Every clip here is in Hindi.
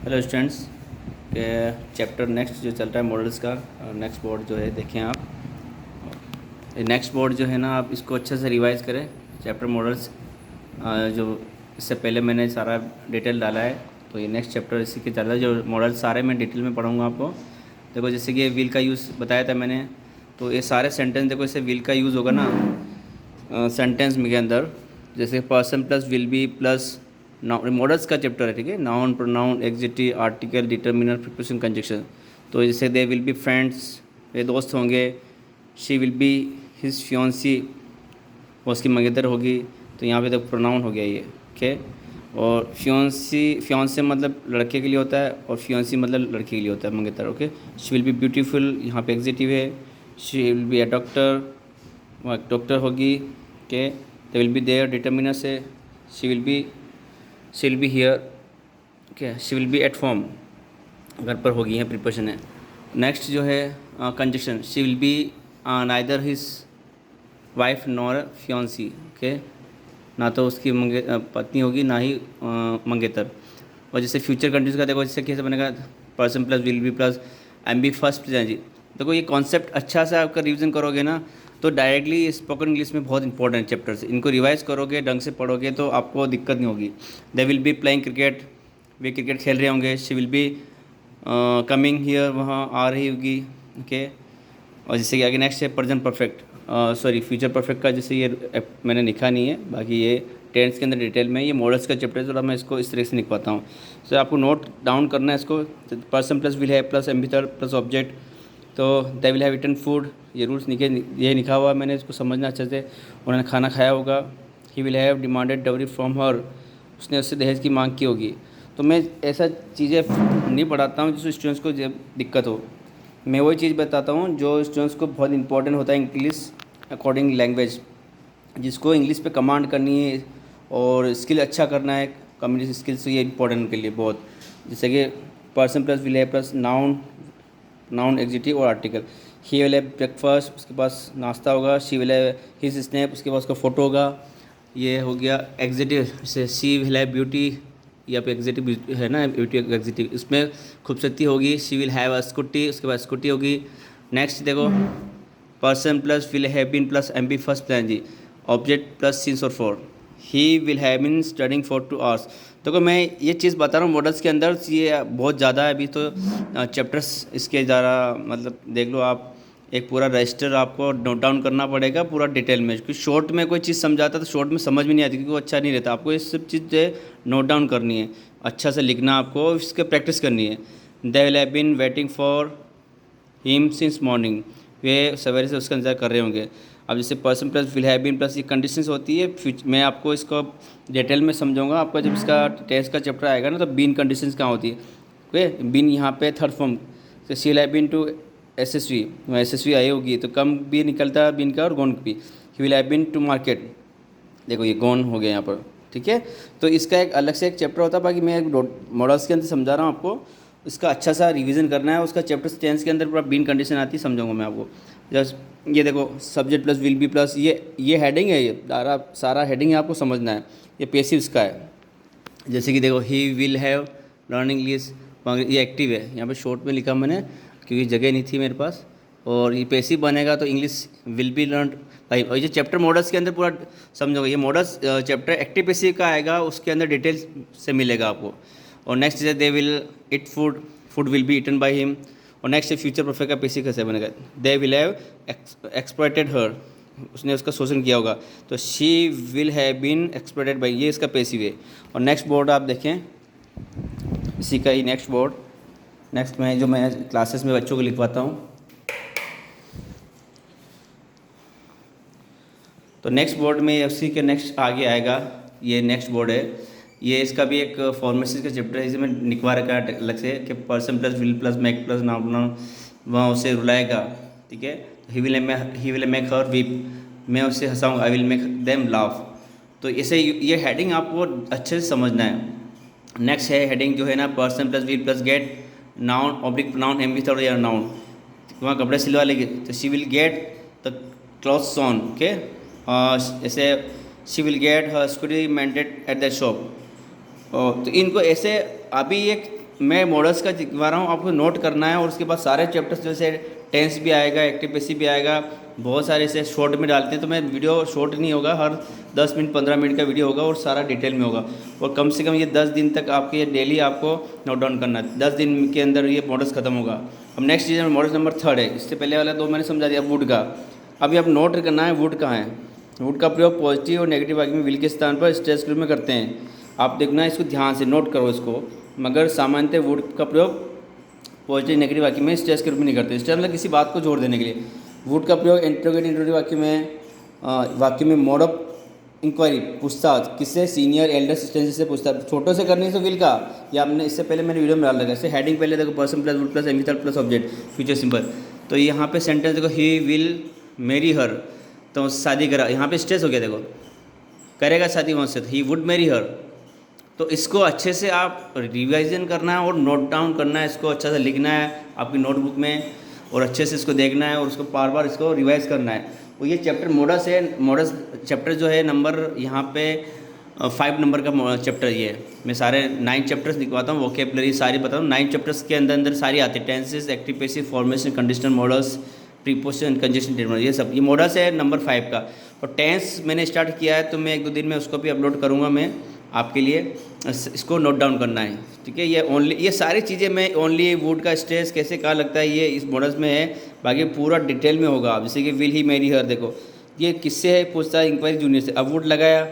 हेलो स्टूडेंट्स के चैप्टर नेक्स्ट जो चल रहा है मॉडल्स का नेक्स्ट बोर्ड जो है देखें आप। नेक्स्ट बोर्ड जो है ना आप इसको अच्छे से रिवाइज करें। चैप्टर मॉडल्स जो इससे पहले मैंने सारा डिटेल डाला है, तो ये नेक्स्ट चैप्टर इसी के चल रहा है। जो मॉडल सारे मैं डिटेल में पढ़ूंगा आपको। देखो जैसे कि ये व्हील का यूज़ बताया था मैंने, तो ये सारे सेंटेंस देखो इससे व्हील का यूज़ होगा ना सेंटेंस में के अंदर। जैसे person plus will be plus noun, models का चैप्टर है, ठीक है। Noun, pronoun, executive, article, determiner, preposition, conjunction. तो जैसे दे विल बी फ्रेंड्स, वे दोस्त होंगे। शी विल बी हिज फियोंसी, वो उसकी मंगेतर होगी। तो यहाँ पे तो प्रोनाउन हो गया ये, ओके। और फियोंसे मतलब लड़के के लिए होता है, और फियोंसी मतलब लड़की के लिए होता है, मंगेतर, okay. She will be beautiful, यहाँ पे एग्जेक्टिव है। She will be a doctor, वो एक डॉक्टर होगी, okay. They will be there, determiner से। She will be here, okay. She will be at home, घर पर होगी, यहाँ प्रिपोजिशन है। नेक्स्ट जो है conjunction, she will be neither his wife nor fiancee, okay. ना तो उसकी पत्नी होगी, ना ही मंगेतर। और जैसे फ्यूचर कंटिन्यूस का देखो, जैसे कैसे बनेगा, person plus will be plus M B first G. देखो ये कॉन्सेप्ट अच्छा से आपका रिवीजन करोगे ना, तो डायरेक्टली स्पोकन इंग्लिश में बहुत इंपॉर्टेंट चैप्टर्स, इनको रिवाइज करोगे, ढंग से पढ़ोगे तो आपको दिक्कत नहीं होगी। दे will be playing cricket, way cricket खेल रहे होंगे। She will be coming here, वहाँ आ रही होगी, ओके। और जैसे कि आगे नेक्स्ट है present perfect, sorry future perfect का, जैसे ये मैंने लिखा नहीं है, बाकी ये टेंस के अंदर डिटेल में, ये मॉडल्स का चैप्टर है, थोड़ा मैं इसको इस तरह से लिख पाता हूँ। सो आपको नोट डाउन करना है इसको। Person plus will have plus एम्बिटर प्लस ऑब्जेक्ट, तो they will have eaten food, ये रूल्स ये लिखा हुआ है, मैंने इसको समझना अच्छे से। उन्होंने खाना खाया होगा। ही will have demanded dowry from her, उसने उससे दहेज की मांग की होगी। तो मैं ऐसा चीज़ें नहीं पढ़ाता हूँ जिससे स्टूडेंट्स को दिक्कत हो। मैं वही चीज़ बताता हूँ जो स्टूडेंट्स को बहुत इंपॉर्टेंट होता है, इंग्लिश अकॉर्डिंग लैंग्वेज, जिसको इंग्लिश पे कमांड करनी है और स्किल अच्छा करना है, कम्युनिकेशन स्किल्स, ये इंपॉर्टेंट उनके लिए बहुत। जैसे कि person plus will have plus noun adjective और article. He will have breakfast, उसके पास नाश्ता होगा। She will have his snap, उसके पास उसका फ़ोटो होगा, ये हो गया एग्जेक्टिव से। शी विल हैव ब्यूटी, या पे एग्जेक्टिव है ना, ब्यूटी एग्जेक्टिव, इसमें खूबसूरती होगी। She will have a scooty, उसके बाद स्कूटी होगी। नेक्स्ट देखो person plus will have been plus M B first plan G, object plus since और for. He will have been studying for 2 hours. देखो मैं ये चीज़ बता रहा हूँ मॉडल्स के अंदर, ये बहुत ज़्यादा है अभी तो चैप्टर्स इसके ज़्यादा, मतलब देख लो आप, एक पूरा रजिस्टर आपको नोट डाउन करना पड़ेगा पूरा डिटेल में, क्योंकि शॉर्ट में कोई चीज़ समझाता है तो शॉर्ट में समझ में नहीं आती, क्योंकि वो अच्छा नहीं रहता। आपको ये सब चीज़ें नोट डाउन करनी है, अच्छा से लिखना आपको, इसके प्रैक्टिस करनी है। They will have been waiting for him since morning, वे सवेरे से उसका इंतजार कर रहे होंगे। अब जैसे person plus will have been plus ये कंडीशंस होती है, मैं आपको इसको डिटेल में समझाऊंगा आपका जब इसका टेस्ट का चैप्टर आएगा ना, तो बीन कंडीशंस कहाँ होती है, ओके। बीन यहाँ पे थर्ड फॉर्म, तो she have been to SSV, SSV आई होगी तो कम भी निकलता है बीन का, और गोन भी। He will have been to market, देखो ये गोन हो गया यहाँ पर, ठीक है। तो इसका एक अलग से एक चैप्टर होता है, बाकी मैं मॉडल्स के अंदर समझा रहा हूँ आपको, इसका अच्छा सा रिवीजन करना है। उसका चैप्टर टेंस के अंदर पूरा बीन कंडीशन आती है, समझाऊंगा मैं आपको। जस्ट ये देखो subject plus will be plus, ये हेडिंग है, ये सारा हेडिंग है, आपको समझना है। ये पेसिव इसका है। जैसे कि देखो ही विल हैव लर्निंग इंग्लिश, ये एक्टिव है, यहाँ पे शॉर्ट में लिखा मैंने क्योंकि जगह नहीं थी मेरे पास। और ये पैसिव बनेगा तो इंग्लिश विल बी लर्न भाई। और ये चैप्टर मॉडल्स के अंदर पूरा समझोगे, ये मॉडल्स चैप्टर एक्टिव पैसिव का आएगा, उसके अंदर डिटेल्स से मिलेगा आपको। और नेक्स्ट है they will eat food, food will be eaten by him. और नेक्स्ट है फ्यूचर परफेक्ट का पैसिव कैसे बनेगा, they will have exploited her, उसने उसका शोषण किया होगा, तो she will have been exploited by, ये इसका पैसिव है। और नेक्स्ट बोर्ड आप देखें, इसी का ही नेक्स्ट बोर्ड, नेक्स्ट में जो मैं क्लासेस में बच्चों को लिखवाता हूँ, तो नेक्स्ट बोर्ड में उसी के नेक्स्ट आगे आएगा, ये नेक्स्ट बोर्ड है। ये इसका भी एक फॉर्मेसिस का चैप्टर है, जिसमें लिखवा रखा है अलग से कि person plus will plus make plus noun, वहाँ उसे रुलाएगा, ठीक है। He will make her weep, मैं उसे हंसाऊँगा, I will make them laugh. तो इसे ये हेडिंग आपको अच्छे से समझना है। नेक्स्ट है हेडिंग जो है ना, person plus will plus get noun oblique pronoun M with या नाउन, वहाँ कपड़े सिलवा लेंगे तो she will get the clothes on, okay. ऐसे she will get her scooty mended at the shop. तो इनको ऐसे अभी एक मैं मॉडल्स का दिखा रहा हूँ, आपको नोट करना है और उसके बाद सारे चैप्टर्स जैसे टेंस भी आएगा, एक्टिव पैसिव भी आएगा, बहुत सारे ऐसे शॉर्ट में डालते हैं। तो मैं वीडियो शॉर्ट नहीं होगा, हर 10 मिनट 15 मिनट का वीडियो होगा और सारा डिटेल में होगा। और कम से कम ये 10 दिन तक आपके ये डेली आपको नोट डाउन करना है। 10 दिन के अंदर ये मॉडल्स खत्म होगा। अब नेक्स्ट चीज़ मॉडल नंबर 3 है। इससे पहले वाला 2 मैंने समझा दिया वुड का। अभी आप नोट करना है वुड कहाँ है। वुड का प्रयोग पॉजिटिव और नेगेटिव वाक्य में विल के स्थान पर स्ट्रेस के रूप में करते हैं। आप देखना इसको ध्यान से नोट करो इसको। मगर सामान्यतः वुड का प्रयोग पॉजिटिव नेगेटिव वाक्य में स्ट्रेस के रूप में नहीं करते। स्ट्रेस मतलब किसी बात को जोर देने के लिए। वुड का प्रयोग इंट्रोगेटिव वाक्य में मोड ऑफ इंक्वायरी पूछताछ किससे, सीनियर एल्डर सिस्टेंस से पूछताछ। छोटों से करनी से विल का, या आपने इससे पहले मैंने वीडियो में डाल रखा है। हेडिंग पहले देखो पर्सन प्लस वुड प्लस एमिथल प्लस ऑब्जेक्ट फ्यूचर सिंपल। तो यहाँ पे सेंटेंस देखो ही विल मैरी हर, तो शादी करा, यहाँ पे स्ट्रेस हो गया देखो, करेगा शादी वहाँ से, ही वुड मैरी हर। तो इसको अच्छे से आप रिवाइजन करना है और नोट डाउन करना है, इसको अच्छा से लिखना है आपकी नोटबुक में और अच्छे से इसको देखना है और उसको बार बार इसको रिवाइज करना है। और ये चैप्टर मॉडल्स है, मॉडल्स चैप्टर जो है नंबर यहाँ पे 5 नंबर का चैप्टर ये है। मैं सारे 9 चैप्टर्स दिखवाता हूँ, वोकेबलरी सारी बताता हूँ। 9 चैप्टर्स के अंदर सारी आती है, tenses, active passive, formation, conditional models, preposition, conjunction statement, ये सब। ये मॉडल्स है नंबर 5 का। और टेंस मैंने स्टार्ट किया है, तो मैं 1-2 दिन में उसको भी अपलोड करूँगा मैं आपके लिए। इसको नोट डाउन करना है, ठीक है। ये सारी चीज़ें मैं ओनली वुड का स्ट्रेस कैसे कहाँ लगता है ये इस मॉडल्स में है, बाकी पूरा डिटेल में होगा। जैसे कि विल ही मैरी हर, देखो ये किससे है पूछता है, इंक्वायरी जूनियर से। अब वुड लगाया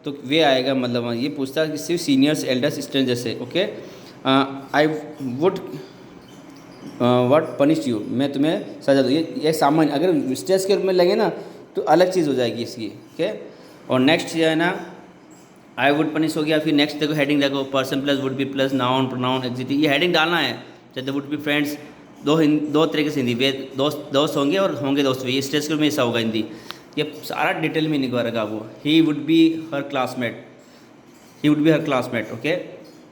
तो वे आएगा, मतलब ये पूछता है किससे, सीनियर्स एल्डर्स स्ट्रेंजर से। Okay, I would what punish you, मैं तुम्हें सजा दूँ। ये सामान्य, अगर स्ट्रेस के रूप में लगे ना तो अलग चीज़ हो जाएगी इसकी, ओके। और नेक्स्ट जो है ना आई वुड पनिश हो गया। फिर नेक्स्ट देखो हेडिंग देखो, person plus would be plus noun pronoun adjective, ये हेडिंग डालना है। जैसे वुड बी फ्रेंड्स, दो तरीके से हिंदी, वे दोस्त होंगे और होंगे दोस्त भी, ये स्ट्रेस के रूप में ऐसा होगा हिंदी। ये सारा डिटेल में निकल रखा वो। He would be her classmate, he would be her classmate, okay.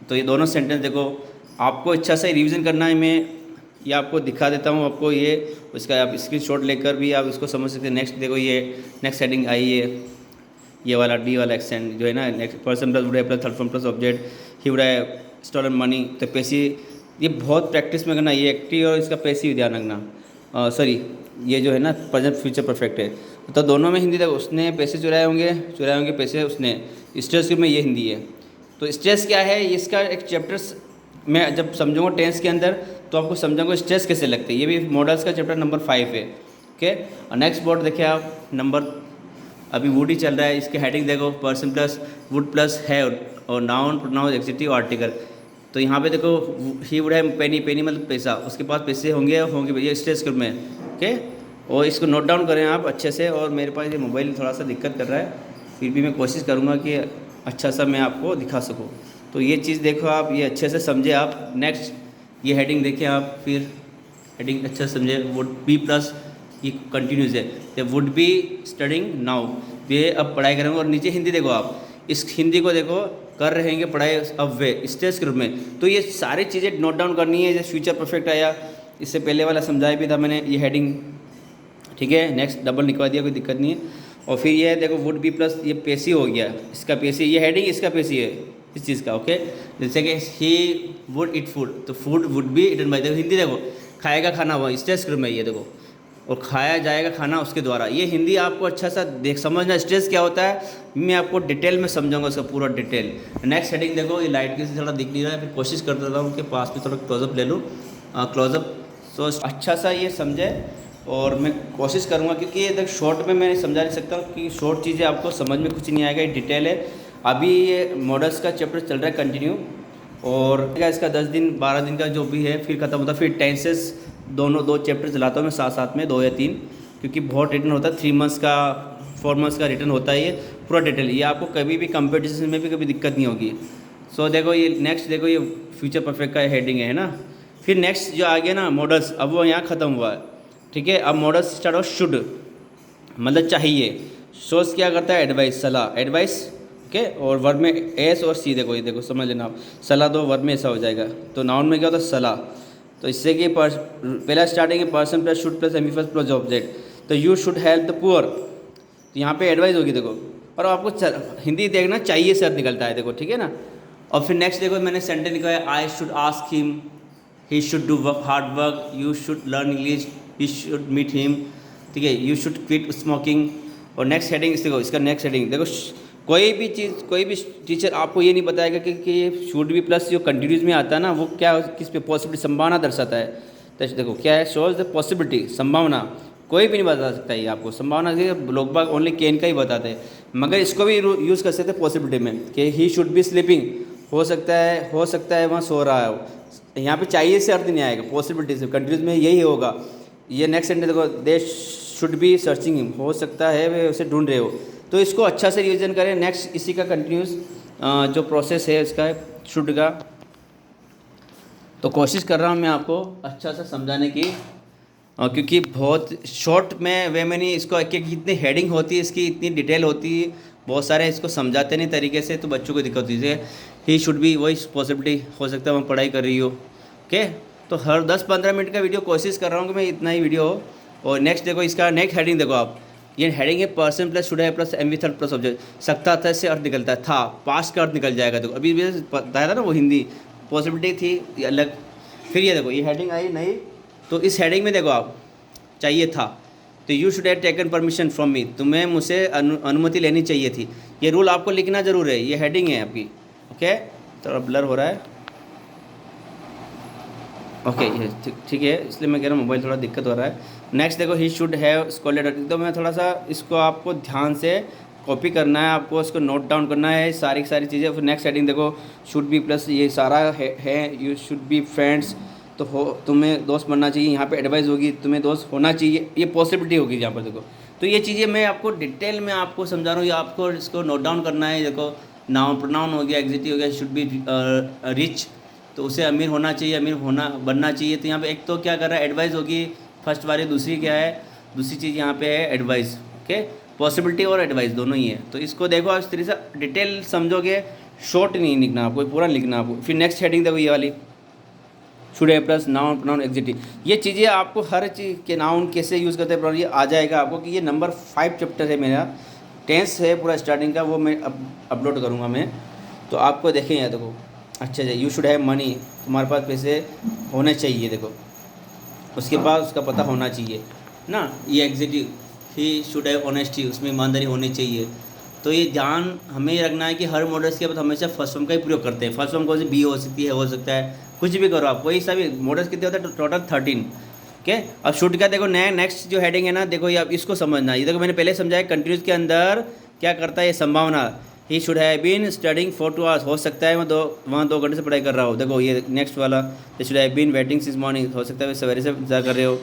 तो ये दोनों सेंटेंस देखो, आपको अच्छा से रिवीजन करना है। मैं ये आपको दिखा देता हूँ आपको, ये उसका आप स्क्रीनशॉट लेकर भी आप इसको समझ सकते हैं। नेक्स्ट देखो, ये नेक्स्ट हेडिंग आई है, ये वाला डी वाला एक्सेंट जो है ना, नेक्स्ट पर्सन प्लस वुड है plus third form plus object, he would है स्टोलन मनी। तो पैसी, ये बहुत प्रैक्टिस में करना, ये एक्टिव और इसका पैसिव ध्यान रखना। सॉरी, ये जो है ना प्रेजेंट फ्यूचर परफेक्ट है। तो दोनों में हिंदी देखो, उसने पैसे चुराए होंगे पैसे उसने, स्ट्रेस में ये हिंदी है। तो स्ट्रेस क्या है, इसका एक चैप्टर्स मैं जब समझूंगा टेंस के अंदर तो आपको समझाऊंगा स्ट्रेस कैसे लगते हैं। ये भी मॉडल्स का चैप्टर नंबर 5 है, ओके। और नेक्स्ट बोर्ड देखिए आप, नंबर अभी वुड ही चल रहा है, इसके हेडिंग देखो, पर्सन प्लस वुड प्लस है और नाउन प्रोनाउन एग्जीटिव आर्टिकल। तो यहाँ पे देखो ही वुड है पेनी, पेनी मतलब पैसा, उसके पास पैसे होंगे ये स्ट्रेस के में, ओके। और इसको नोट डाउन करें आप अच्छे से। और मेरे पास ये मोबाइल थोड़ा सा दिक्कत कर रहा है, फिर भी मैं कोशिश करूँगा कि अच्छा सा मैं आपको दिखा सकूँ। तो ये चीज़ देखो आप, ये अच्छे से समझे आप। नेक्स्ट ये हेडिंग देखें आप, फिर हेडिंग अच्छा से समझे। वुड बी प्लस ये कंटिन्यूस है, तो वुड बी स्टडिंग नाउ, वे अब पढ़ाई करेंगे। और नीचे हिंदी देखो आप, इस हिंदी को देखो, कर रहे हैं पढ़ाई अब वे स्ट्रेस के रूप में। तो ये सारी चीज़ें नोट डाउन करनी है। जैसे फ्यूचर परफेक्ट आया, इससे पहले वाला समझाया भी था मैंने, ये हेडिंग, ठीक है। नेक्स्ट डबल निकलवा दिया, कोई दिक्कत नहीं है। और फिर ये देखो वुड बी प्लस ये पेशी हो गया, इसका पेशी, ये हेडिंग इसका पेशी है इस चीज़ का, ओके। जैसे कि ही वुड इट फूड, तो food would be eaten by, देखो हिंदी देखो, खाएगा खाना हुआ स्ट्रेस के रूप में, ये देखो, और खाया जाएगा खाना उसके द्वारा। ये हिंदी आपको अच्छा सा समझना, स्ट्रेस क्या होता है मैं आपको डिटेल में समझाऊंगा उसका पूरा डिटेल। नेक्स्ट हेडिंग देखो, ये लाइट की से थोड़ा दिख नहीं रहा है, फिर कोशिश कर देता हूँ उनके पास में थोड़ा क्लोजअप ले लूँ, क्लोजअप। सो अच्छा सा ये समझे और मैं कोशिश करूँगा, क्योंकि ये देख शॉर्ट में मैं समझा नहीं सकता कि शॉर्ट चीज़ें आपको समझ में कुछ नहीं आएगा, ये डिटेल है। अभी ये मॉडल्स का चैप्टर चल रहा है कंटिन्यू, और इसका 10 दिन 12 दिन का जो भी है फिर खत्म होता है। फिर टेंसेस दो चैप्टर चलाता हूँ मैं साथ में, 2 या 3, क्योंकि बहुत रिटर्न होता है। 3 मंथ्स का 4 मंथ्स का रिटर्न होता है, ये पूरा डिटेल। ये आपको कभी भी कंपटीशन में भी कभी दिक्कत नहीं होगी। सो देखो ये नेक्स्ट देखो, ये फ्यूचर परफेक्ट का हेडिंग है ना। फिर नेक्स्ट जो आ गया ना मॉडल्स, अब वो यहाँ ख़त्म हुआ है, ठीक है। अब मॉडल्स स्टार्ट हो, शुड मतलब चाहिए, सोच क्या करता है, एडवाइस, सलाह, एडवाइस, ओके। और वर्ब में एस और सी, देखो ये देखो समझ लेना आप, सलाह दो, वर्ब में ऐसा हो जाएगा। तो नाउन में क्या होता है, सलाह। तो इससे कि पहला स्टार्टिंग है पर्सन प्लस शुड प्लस एमी प्लस ऑब्जेक्ट, तो you should help the poor, तो यहाँ पे एडवाइस होगी देखो। और आपको हिंदी देखना चाहिए सर निकलता है देखो, ठीक है ना। और फिर नेक्स्ट देखो मैंने सेंटेंस लिखा है I should ask him, he should do hard work, you should learn English, you should meet him, ठीक है, यू शुड क्विट स्मोकिंग। और नेक्स्ट हेडिंग देखो, इसका नेक्स्ट हेडिंग देखो, कोई भी चीज़, कोई भी टीचर आपको ये नहीं बताएगा कि ये शुड बी प्लस जो कंटिन्यूज में आता है ना, वो क्या किस पे पॉसिबिलिटी संभावना दर्शाता है। तो देखो क्या है, शोज द पॉसिबिलिटी, संभावना। कोई भी नहीं बता सकता ये आपको संभावना, लोग बाग ओनली कैन का ही बताते हैं, मगर इसको भी यूज़ कर सकते हैं पॉसिबिलिटी में कि ही शुड बी स्लीपिंग, हो सकता है वहाँ सो रहा है। यहाँ पे चाहिए से अर्थ नहीं आएगा, पॉसिबिलिटी से कंटिन्यूज में यही होगा। ये नेक्स्ट सेंटेंस देखो, they should be searching him, हो सकता है वे उसे ढूंढ रहे हो। तो इसको अच्छा से रिवीजन करें। नेक्स्ट इसी का कंटिन्यूस जो प्रोसेस है इसका शुड का, तो कोशिश कर रहा हूँ मैं आपको अच्छा सा समझाने की, क्योंकि बहुत शॉर्ट में वे में नहीं, इसको एक इतनी हेडिंग होती है, इसकी इतनी डिटेल होती है, बहुत सारे इसको समझाते नहीं तरीके से, तो बच्चों को दिक्कत होती है। ही शुड बी, वही पॉसिबिलिटी, हो सकता है मैं पढ़ाई कर रही हो। ओके, तो हर 10-15 मिनट का वीडियो कोशिश कर रहा हूँ कि मैं इतना ही वीडियो हो। और नेक्स्ट देखो, इसका नेक्स्ट हेडिंग देखो आप, ये हेडिंग है पर्सन प्लस शुड है plus M V third plus object. सकता था से अर्थ निकलता है, था पास्ट का अर्थ निकल जाएगा। देखो अभी भी बताया था ना, वो हिंदी पॉसिबिलिटी थी अलग। फिर ये देखो, ये हेडिंग आई नई, तो इस हेडिंग में देखो आप, चाहिए था, तो you should have taken permission from me, तुम्हें मुझसे अनुमति लेनी चाहिए थी। ये रूल आपको लिखना जरूर है, ये हेडिंग है आपकी। ओके, थोड़ा ब्लर हो रहा है। ओके, ये ठीक है, इसलिए मैं कह रहा हूँ मोबाइल थोड़ा दिक्कत हो रहा है। नेक्स्ट देखो, ही शुड हैव स्कॉलेड, तो मैं थोड़ा सा इसको आपको ध्यान से कॉपी करना है, आपको इसको नोट डाउन करना है सारी चीज़ें। फिर नेक्स्ट हेडिंग देखो, शुड बी प्लस ये सारा है यू शुड बी फ्रेंड्स, तो हो तुम्हें दोस्त बनना चाहिए। यहाँ पे एडवाइस होगी, तुम्हें दोस्त होना चाहिए, ये पॉसिबिलिटी होगी यहाँ पर देखो। तो ये चीज़ें मैं आपको डिटेल में आपको समझा रहा हूँ, ये आपको इसको नोट डाउन करना है। देखो नाउन प्रोनाउन हो गया, एग्जेक्टिव हो गया, शुड बी रिच, तो उसे अमीर होना चाहिए, अमीर होना बनना चाहिए। तो यहाँ पे एक तो क्या कर रहा है, एडवाइस होगी फर्स्ट वाली, दूसरी क्या है, दूसरी चीज़ यहाँ पे है एडवाइस। ओके, पॉसिबिलिटी और एडवाइस दोनों ही है। तो इसको देखो आप इस तरीके से डिटेल समझोगे, शॉर्ट नहीं लिखना आपको, पूरा लिखना आपको। फिर नेक्स्ट हेडिंग देखो, ये वाली शुड है प्लस नाउन प्रोनाउन एग्जेक्टिव, ये चीज़ें आपको हर चीज़ के नाउन कैसे यूज़ करते हैं ये आ जाएगा आपको, कि ये नंबर 5 चैप्टर है मेरा, टेंस है पूरा स्टार्टिंग का, वो मैं अपलोड करूँगा मैं। तो आपको देखें यहाँ देखो, अच्छा जी, यू शुड हैव मनी, तुम्हारे पास पैसे होने चाहिए। देखो उसके बाद उसका पता होना चाहिए ना, ये executive, he should have honesty, उसमें ईमानदारी होनी चाहिए। तो ये ध्यान हमें ये रखना है कि हर मॉडल्स के बाद हमेशा फर्स्ट फॉर्म का ही प्रयोग करते हैं। फर्स्ट फॉर्म कौन सी, बी हो सकती है, हो सकता है कुछ भी करो आप, कोई सा भी। मॉडल्स कितने होते हैं, टोटल 13। ओके, अब शुड का देखो नेक्स्ट जो हेडिंग है ना, देखो ये आप इसको समझना। ये देखो मैंने पहले समझाया, कंटिन्यूस के अंदर क्या करता है, ये संभावना। He should have been studying for 2 hours, हो सकता है वहाँ 2 घंटे से पढ़ाई कर रहा हो। देखो ये नेक्स्ट वाला, he should have been waiting since morning, हो सकता है सवेरे से इंतजार कर रहे हो।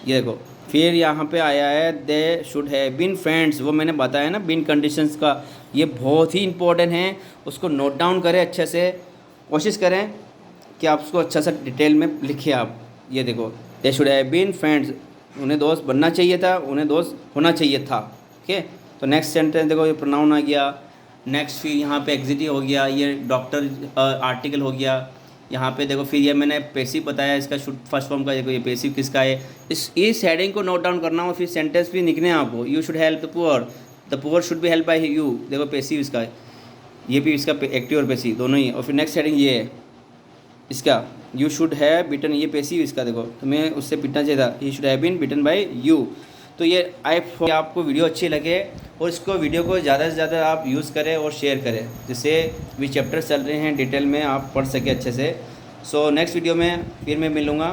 ये देखो फिर यहाँ पे आया है, they should have been friends, वो मैंने बताया ना बीन कंडीशंस का, ये बहुत ही इंपॉर्टेंट है, उसको नोट डाउन करें अच्छे से, कोशिश करें कि आप उसको अच्छा सा डिटेल में लिखिए आप। ये देखो, they should have been friends, उन्हें दोस्त बनना चाहिए था, उन्हें दोस्त होना चाहिए था। ओके, तो नेक्स्ट सेंटेंस देखो, ये प्रोनाउन आ गया। नेक्स्ट फिर यहाँ पे एग्जेक्टिव हो गया, ये डॉक्टर आर्टिकल हो गया। यहाँ पे देखो फिर ये मैंने पैसिव बताया, इसका शुड फर्स्ट फॉर्म का। देखो ये पैसिव किसका है, इस हेडिंग को नोट डाउन करना हो, फिर सेंटेंस भी लिखने हैं आपको। You should help the poor should be help by you, देखो पैसिव इसका है, ये भी इसका एक्टिव और पैसिव दोनों ही। और फिर नेक्स्ट हेडिंग ये है इसका, यू शुड हैव बीटन, ये पैसिव इसका, देखो तुम्हें उससे पिटना चाहिए था, he should have been beaten by you. तो ये आपको वीडियो अच्छी लगे, और इसको वीडियो को ज़्यादा से ज़्यादा आप यूज़ करें और शेयर करें, जिससे भी चैप्टर चल रहे हैं डिटेल में आप पढ़ सकें अच्छे से। सो नेक्स्ट वीडियो में फिर मैं मिलूँगा।